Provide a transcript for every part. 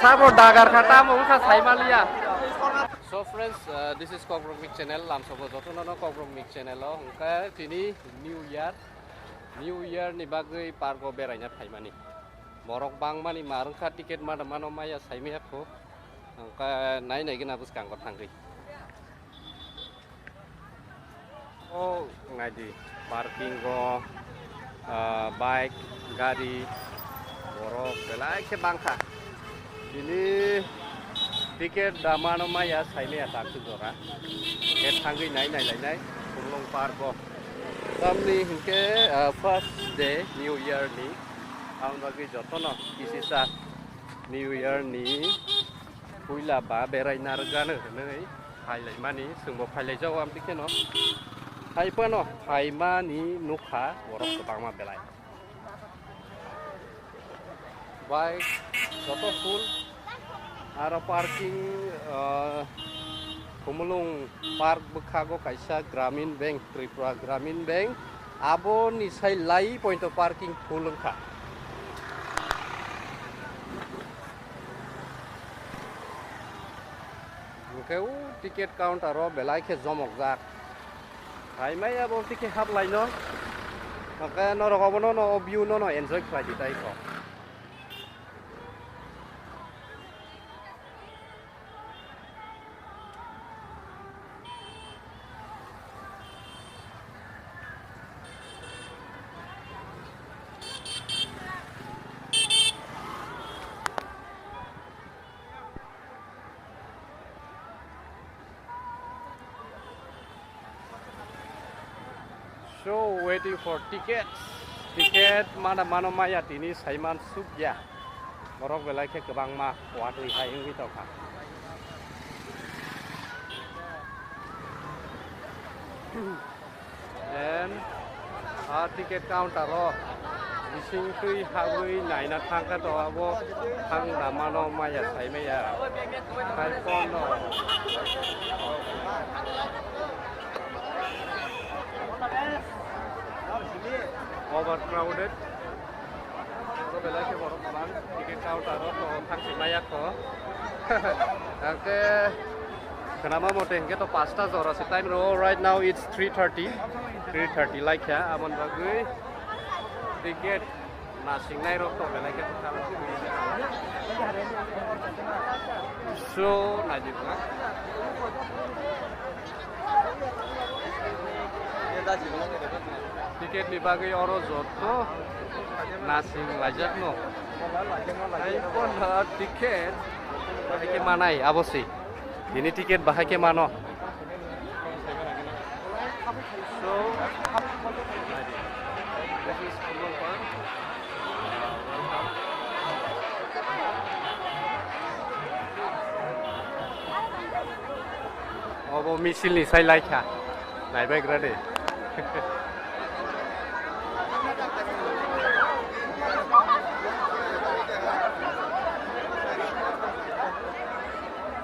Sabo dagar kata mau ka Saimalia. So friends, this is Kokrok Mix Channel. Lam sobo joto no Kokrok Mix Channel lo. Hingga kini New Year ni bagai parko beranya Saimani. Borok bang mani marung ka tiket mana mano maya Saimi aku. Hingga nai gina bus kangkot hangri. Oh ngaji parking go bike gari borok belai ke bangka. Ini tiket damano maya Saimi atak sujora. Tiket hangri nai Pulong parko. Samni hingke first day New Year ni. Ang bagi joto no kisisa New Year ni. Puila ba berai nargana nei. Hailai mani sungbo hailai jawam tiket no. Hai pano, hai mani nukha borok kebang ma belai. Baik, joto full. Ara parking Pumulung Park Bukhago kaisa Gramin Bank Tripura Gramin Bank abo ni sai lai point of parking full ka. Keu tiket counter ro belai ke jomok jak. Hai mai abo tiket hap lai no. Maka no rokobo no view no enjoy krai ditai ko. So waiting for tickets. Tiket mana maya tini Saiman Subya. Borok belai ke kebang ma wadui hai ingi tau ka. Then ticket counter ro bising tui hawi naina thangka to abo thang damano maya Saimaya. Hai kono. Overcrowded. So belai ke borok malang tiket counter ro to thang Simaya ko. Angke kenapa mau tengke to pasta zora si time ro right now it's 3:30 like ya amon bagai tiket nasing nai ro to belai ke thang so najib na tiket ni bagai oro joto nasing lajak no ai pon tiket bahai ke manai abosi ini tiket bahai ke mano so this is Pulong Park. Obo misil ni sai lai kha nai bai gra de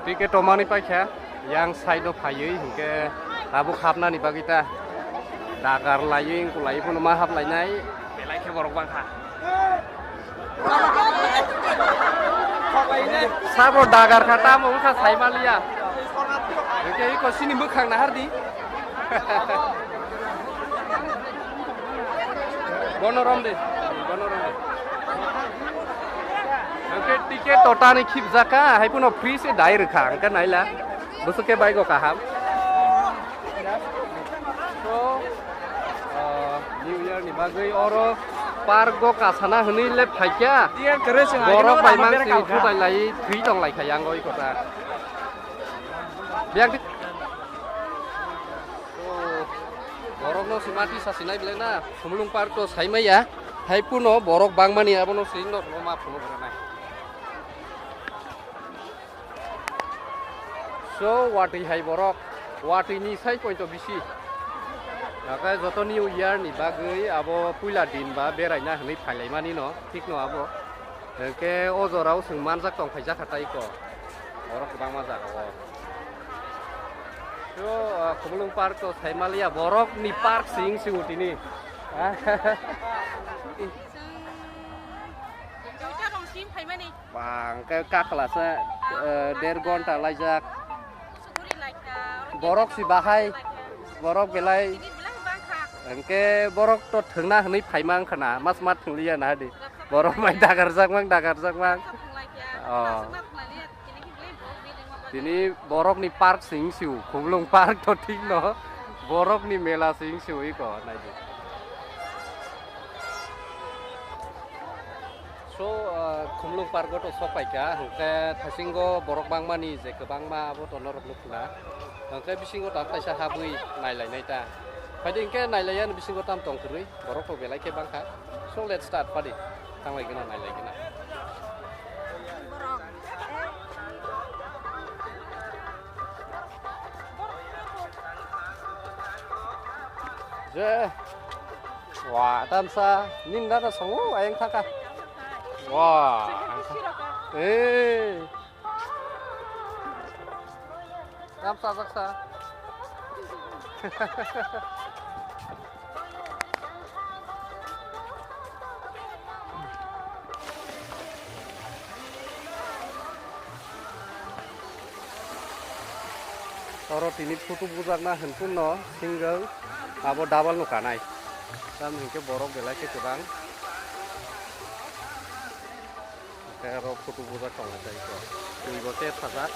tiket tomani paikha yang side of phayui hingke tabu khapna ni bagita dagar laying kulai pun ma hap lainai belai ke borok bangkha sabo dagar kata mau ka Saimalia hingke ko sini mukhang na hardi gonorom de Oke tiket total ni khip jaka hai puno free se dai rakha kan naila busuke bai go kaham so New Year ni bagai oro park go kasana hni le phaikya borok bai mang si thu dai lai thri dong lai khayang goi kota biang so borok no simati sasinai belena Pumulung Park to Saimaya hai puno borok bangmani abono sing no ma phuno beranai. So wati hai borok wati ni sai point of bisi nakai joto New Year ni bagai abo puila din ba beraina hni phailai mani no thik no abo ke ojorau sing manjak tong phaija khatai ko borok bang ma jaga so Pumulung Park to Saimalia borok ni park sing utini Sim Paimani. Bang ke kelasnya dergon talajak Suguri like borok si bahai borok belai ini bilang bangka. engke borok to thengna hni phaimang khana mas mat thunglia na di borok mai dagar jak mang Like ya. Oh. Semua lihat ini beli bro di lima Dini borok ni park sing siu khumlung park to thik no borok ni mela sing siu iko nai di so khumlung park to sopai ka hungke thasingo borok bangmani je kebangma abo to norok lukna hungke bisingo ta taisa habui nailai nai ta padi hungke nailaian bisingo tam tong krui borok to belai ke bangka so let's start padi tanglai gena nailai gena je wah tamsa nin da songo ayang thaka wah tamsa saksa Toro tini putu buzak na henpun no single abo double no kanai tam hingke borok belai ke kebang kero putu buzak tong ada itu ini bote sajak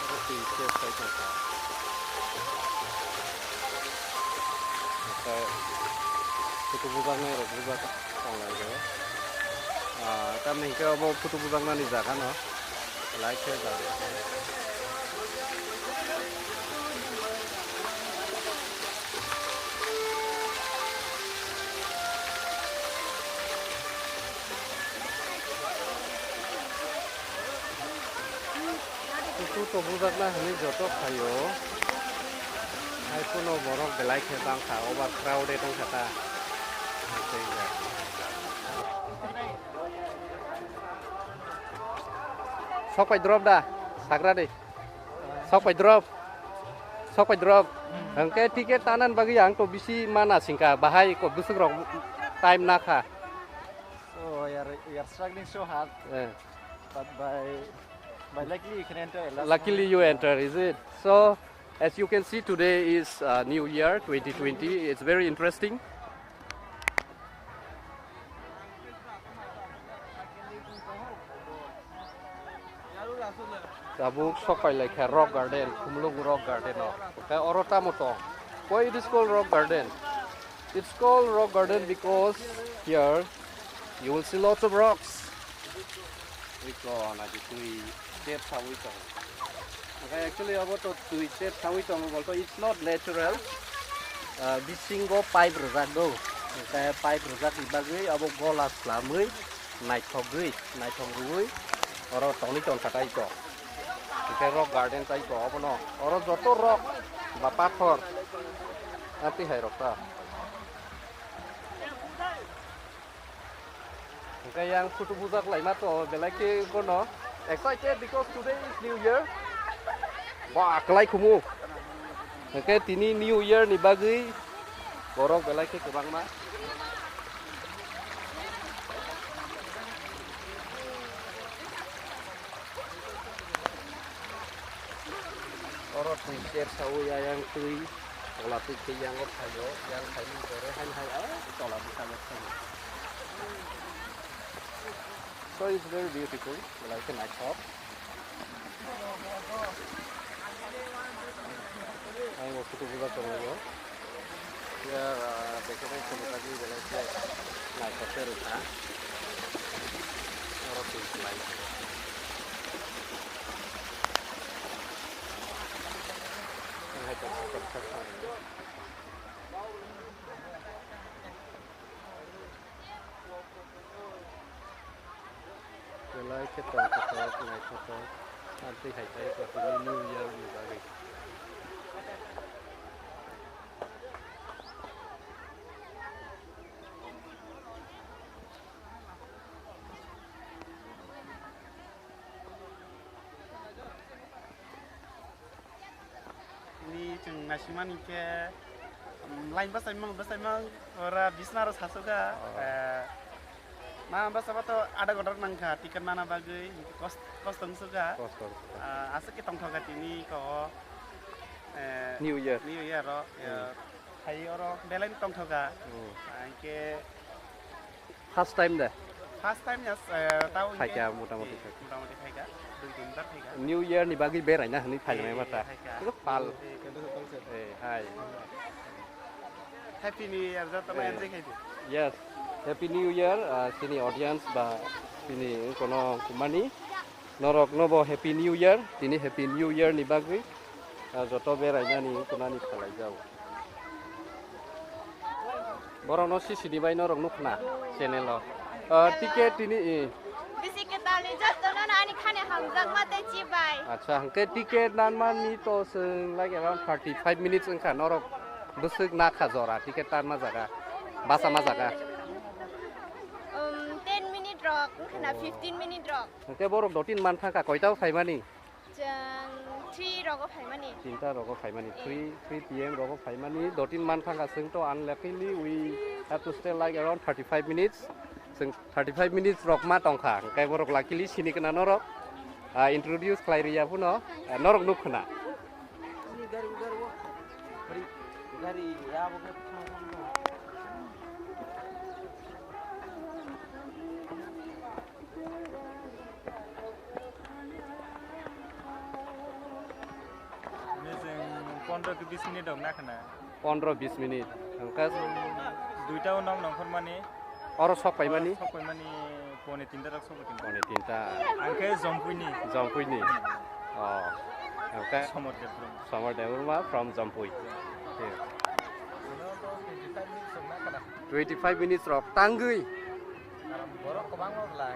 roti ke sai ta putu buzak ne ro buzak tong lai de tam hingke abo putu buzak na ni jaga no like ke jaga putu to buzak na hni joto khayo ai puno borok belai ke bang kha over crowded tong khata sok pai drop dah sagra deh sok pai drop hangke tiket tanan bagi yang to bisi mana singka bahai ko busuk rok time nakha so we are struggling so hard but by luckily you can enter luckily you enter is it so as you can see today is new year 2020 it's very interesting Dabuk sokai like a rock garden, Kumlung rock garden. Okay, Orota moto. Why it is called rock garden? It's called rock garden because here you will see lots of rocks. We go on a step okay, actually about to step also it's not natural. This single pipe rozak go. Okay, pipe rozak ibagui abo golas lamui, night hogui, or tony ton kataiko. Kita rock garden tay ko apa no? Orang joto rock, bapak thor, nanti hai rock ta. Okay, yang putu buzak lai mato belai ke kono. Excited because today is New Year. Wah, kelai kumu. Okay, tini New Year ni bagi borok belai ke kebang ma. Orang Twitter sawu yang tui, olah tui yang ot hayo, yang kayu kore hai olah bisa bersama. So it's very beautiful, like a night shop. Ayo waktu tu buka tolong ya, dekorasi lagi belanja night shop terusah. Orang tui like. Belai ke tempat naik motor nanti hai saya ke New Year ni bagi. जों नासिमानि के लाइन बसायमों ora bisna ro sasuga ma basa bato ada godar nangka tiket mana bagai kos tengsuga asa ki tong thoga tini ko New Year ro hai oro belain tong thoga ke first time deh ya tahu Thaiga motamoti Thaiga 2-3 bar Thaiga New Year ni bagi berai na ni Thaiga mai mata itu pal hai Happy New Year jata ma enjoy khai yes Happy New Year sini audience ba sini kono kumani norok nobo Happy New Year tini Happy New Year ni bagi joto berai na ni kunani khalai jau borong no sini bai norok nukna channel lo tiket ini Bisi kita ni jatuh nana ani khane hamzak mate cibai. Acha hangke tiket nan man ni to sing like around 35 minutes engka norok busuk na khazora tiket tan ma jaga basa ma jaga 10 minute rock, kena 15 minute rock. hangke borok dotin man thaka koitao phaimani Jang 3 rock phaimani. tinta roko phaimani 3 pm roko phaimani dotin man thaka sing to unluckily we have to stay like around 35 minutes sing 35 minutes rok ma tongkha hangke borok luckily sini kana norok introduce klairia puno norok nukhna Gari ya boke Pondro ke 20 minit dong nak kena 15-20 minit hangke duita unang nongkon mani oro sok paimani Sokoi mani pone tinta rak sobo tinta pone tinta angke Jampui ni oh hangke Summer Devruma from Jampui 25 minutes rok tanggui borok kebang lo lah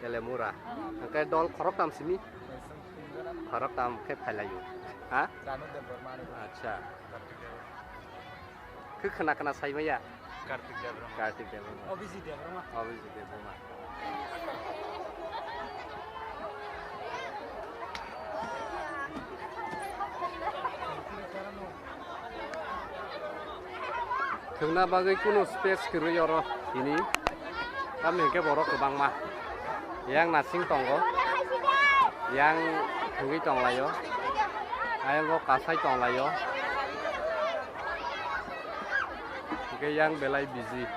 telemura hangke dol khorok tam sini khorok tam ke phailayu ha Ranu de Burmani acha khe khana saimaya Kartik Devroma Devruma Obviously Devroma Khungna bagai kuno space kirui oro ini kami hingke borok kebang mah yang nasing tonggo yang khungi tonglayo ayang go kasai tonglayo hingke yang belai busy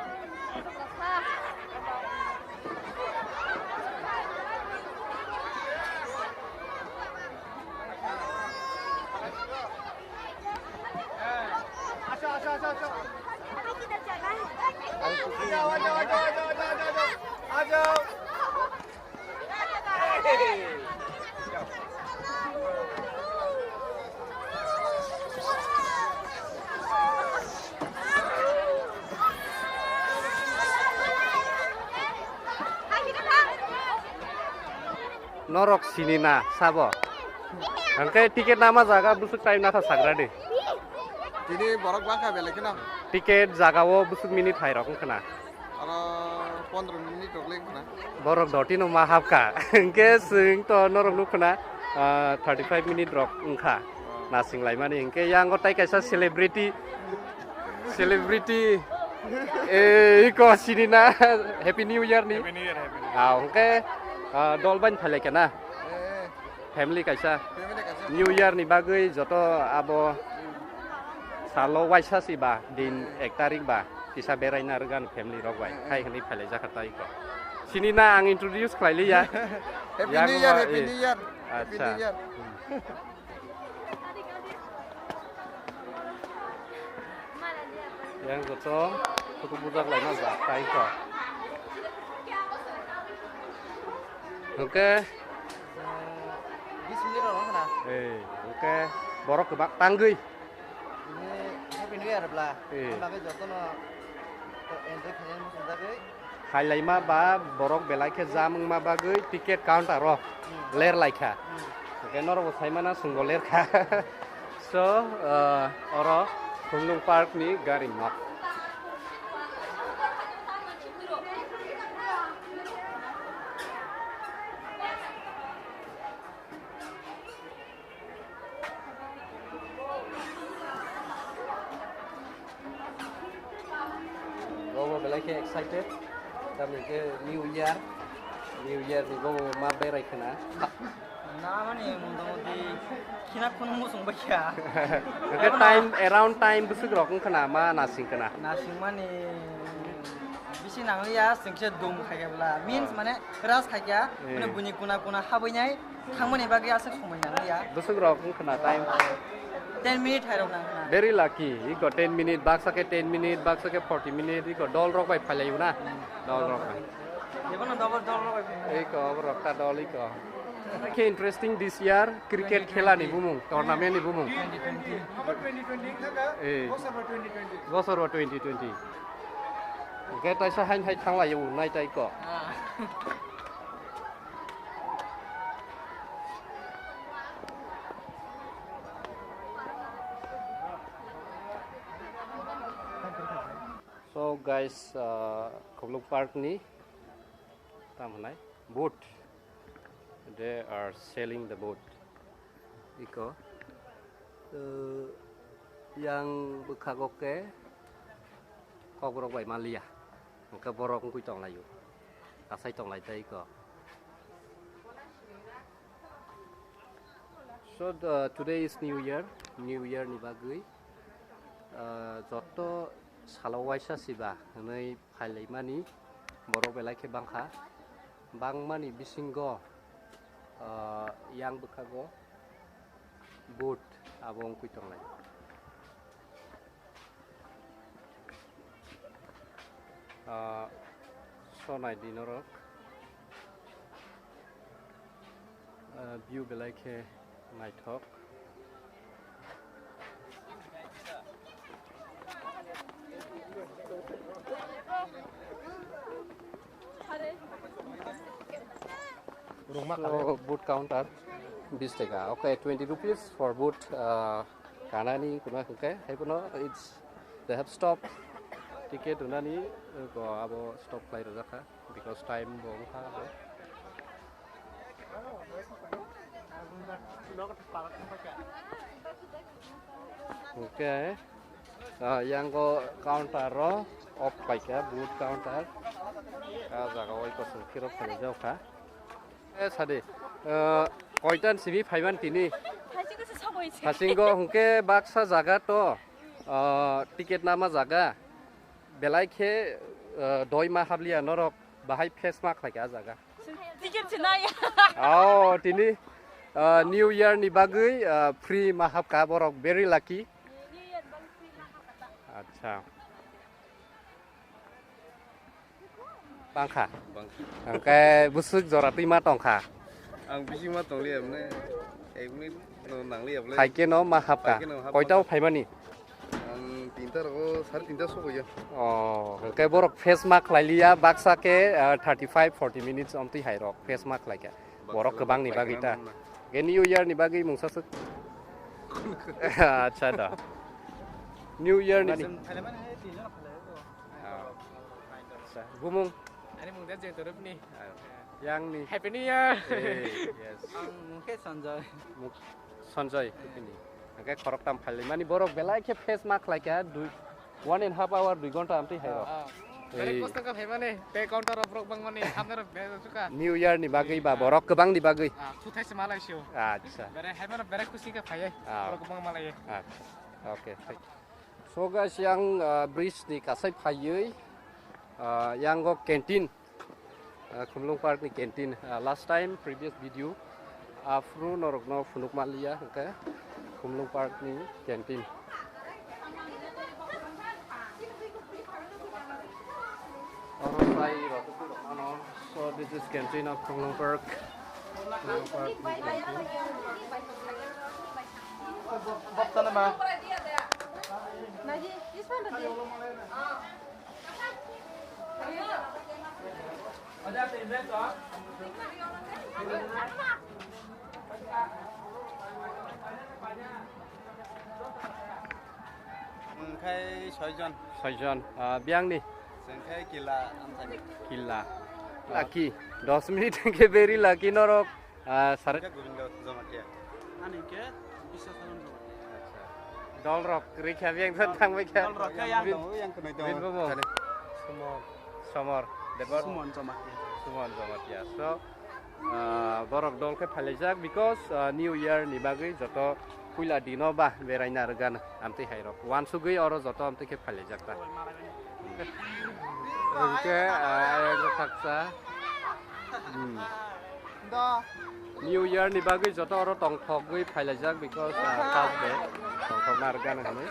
norok sinina sabo hangke tiket nama jaga busuk time na sagra de Ini borok bangka belek kena tiket jaga wo busuk minit hai rok kena aro 15 minit rokling kena borok dotino mahapka hangke sing to norok nukna 35 minit rok engka nasing laimani hangke yang gotai kaisa celebrity iko sinina Happy New Year ni hangke dolban phalai kena family kaisa family kasih New Year ni bagai joto abo salo waisa si ba din 1 tarik ba kisa berai na regan family rok bai hai khani phalai jakarta iko sini na ang introduce khlaili ya Happy Yang New Year wa- Happy eh. New Year Acha. yang joto cukup budak lain na kai ko oke 20 menit orang kena oke borok kebak tanggui ini Happy New Year belah bagai joto no enjoy kalian musim bagai Hailai ma ba borok belai ke jamung ma bagai tiket counter ro ler laika oke nor bo saimana sungo ler kha so oro Hunglung Park ni gari mak ke excited tamne ke new year ni go ma berai khana না মানে মোটামুটি কিনা কোনো মুসুং বাকিয়া ke time around time busuk rok khana ma nasing khana নাসিং মানে বেশি নাংলিয়া সিংসে দুম খাইয়াবলা মিন্স মানে রাস খাইয়া মানে বুনি কুনা কুনা হাবইনাই थांमोन एबा गैया से समय नांलिया busuk rok khana time 10 मिनिट हायराव नांगना very lucky he got 10 minute baksa ke 10 minute baksa ke 40 minute he got dol rok bai phalayu na dol rok bai जेबन double double ei ko rok ta dol ko ke interesting this year cricket khela ni bumung tournament ni bumung 2020 थागा gosor 2020 ke ta sa hai thangla yu nai tai ko So guys, Kogluk Park ni tamanai boat. They are sailing the boat. Iko yang bekagok ke kobrok bai malia. Angka borok kui tong layu. Kasai tong lai tai ko. So today is New Year ni bagui. Joto salawai siba nei phailai mani borok belai ke bangkha bangmani bisingo yang bekago boat abong kuitong lai sonai dinorok view belai ke naitok So boat counter 20 taka. Okay, 20 rupees for boat. Kanani kuna okay. Hey puno it's they have stop ticket unani ko abo stop flight raka because time bong ha. Okay. Yang ko counter ro off paika boat counter. Jaga oi ko sungkiro phane jau ka. Sade, koitan simi phaiban tini. Hasinggo hungke baksa jaga to ticket nama jaga. Belai ke doi ma hablia norok bahai face mark lagi jaga. Tiket senaya. Oh, tini New Year ni bagui free mahab ka borok very lucky. Acha. Bangkha. Angkai busuk jorati ma tongkha. Ang busuk ma tong liam ne. Ekni no nang liam le. Haike no mahab ka. Koitau phaimani. Ang tinta ro 3.5 so goya. Oh, angkai borok face mark lailia baksa ke 35-40 minutes omti hairok face mark laika. Borok kebang ni bagita. Ke New Year ni bagi mungsa suk. Acha da. New Year ni. Bumung. Ani mung dah jatuh ni. Yang ni. Happy New Year. Yes. Mungkin Sanjay. Sanjay ini. Angkai korok tam phali mani borok belai ke face mark laika 1.5 hour 2 gonta amti hairo. Dari poster ka phemane pe counter of rock bang mani amner be suka. New Year ni bagai ba borok kebang di bagai. Tu thai semalai sio. Acha. Bere hemana bere kusi ka phai. Rock bang malai. Okay. So guys yang bridge ni kasai phayui. Yang go canteen. Kumlung Park ni canteen. Last time previous video afro norok no funuk malia okay. Kumlung Park ni canteen. So this is canteen of Kumlung Park. Kumlung Park ni canteen. Bob sana ba? Naji, this one the Ada tenda tu. Khai 6 jon. Saijan. Biang ni. Khai kila amsani. Kila. Lucky. 10 minit ke very lucky norok. Sar Govindo Zomatia. Ani ke bisa salon jo. dol rock rikha biang thang mai kha. Yang kenoi to. Small. Somor. Debor. Sumon Jomatia. Sumon Jomatia. So borok dol ke phalajak because New Year ni bagui joto puila dino ba beraina regan amti hairok. Wan sugui oro joto amti ke phalajak ta. Oke, ayo paksa. New Year ni bagui joto oro tongthok gui phalajak because Thursday tongthok na regan kami.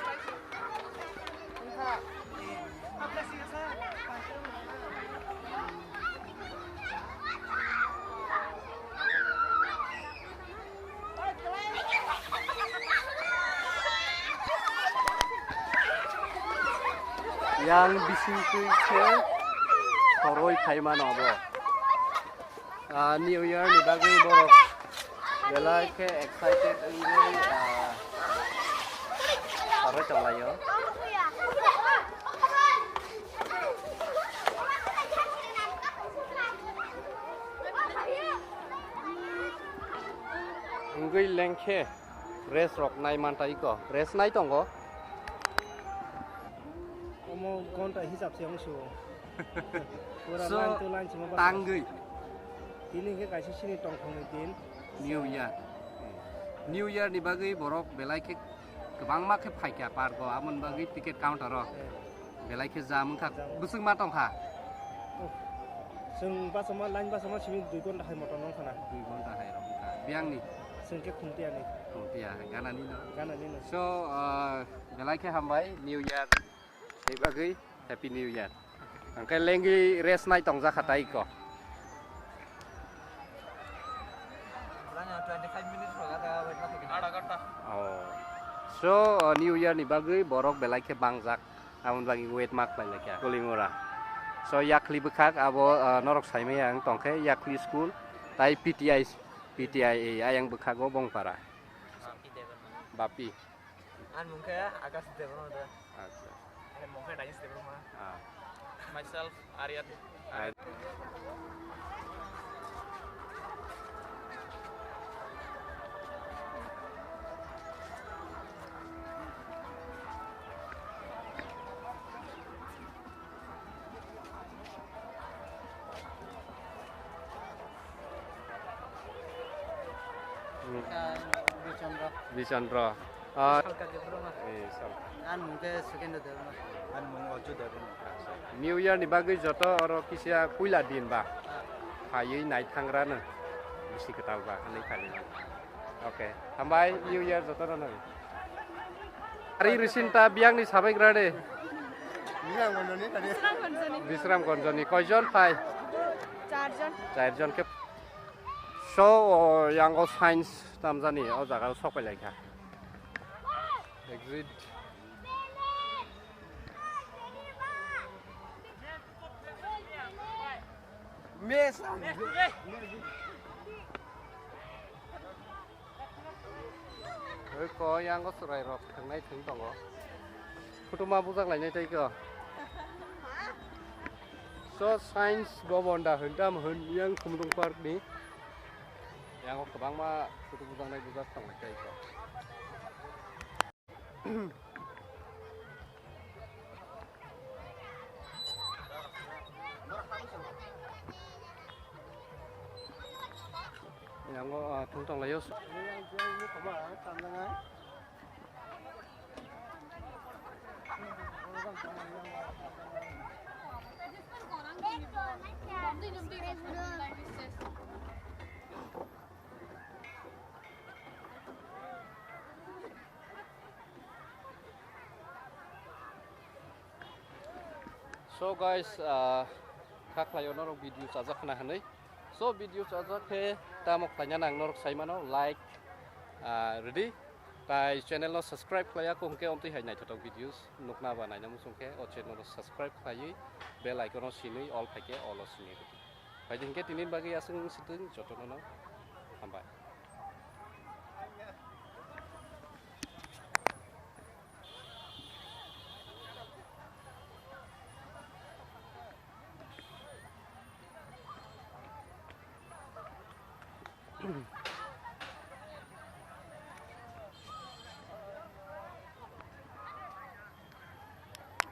Yang bisingkui ke koroi kaiman obo. New Year ni bagui borok belai ke excited ini koroi chalayo. Ngui lengke res rok nai mantai ko res nai tongo. Mau kontak hisap siang su. So tanggui Ini ke kasih sini tongkong itu. New Year. New Year ni bagui borok belai ke kebang mak ke pai kya par ko amun bagui tiket counter ro. Belai ke jam khak busung ma tong kha. Seng pas sama lain pas sama sini 2 kon dah motor nong kana. 2 gonta hai ro kha. Biang ni Seng ke kuntian ni. tia gana ni no. Kana ni no. So belai ke hambai New Year. Ni bagui Happy New Year. Angkai lengi res nai tong ja khatai ko. 25 minutes hoga wait ma thik ada ganta Oh. So New Year ni bagui borok belai ke bangjak amun bagi wait mark belai ke kulingura. So yakli bekhak abo norok saime yang tongke yakli school tai PTI ayang bekhago bongpara. Bapi. an mungke akas devan ada Acha. an mungke dais devan ma Ah. myself Aryan Vichandra. halka devan ma Sal. an mungke second devan ma an mung ojo devan New Year ni bagui joto oro kisia puila din ba. Hayui nai thangra no. Bisi ketau ba ani kali. Oke. Hambai New Year joto no. Ari risinta biang ni sabai grade. Bisram konjoni koijon pai. 4 জন 4 jon ke. So yang o science tamjani o jaga sok pai laika. Exit. Ko yang ko surai rok thangnai thing tongo. Kutuma bujak lainai tai ko. So science gobonda hendam hun yang kumdung park ni. Yang ko kabang ma kutu bujak nai bujak thangnai tai ko. Yang ko tungtong layos. So guys, kaklayo norok video sajak na hanai. So video sajak ke tamok tanya nang norok saimano like ready. Tai channel no subscribe klaya ko hungke omti hai nai thotok videos nukna ba nai namu sungke o channel no subscribe klayi bell icon no sinui all phake all sinui. Pai hingke tinin bagi asung situng jotono no sampai.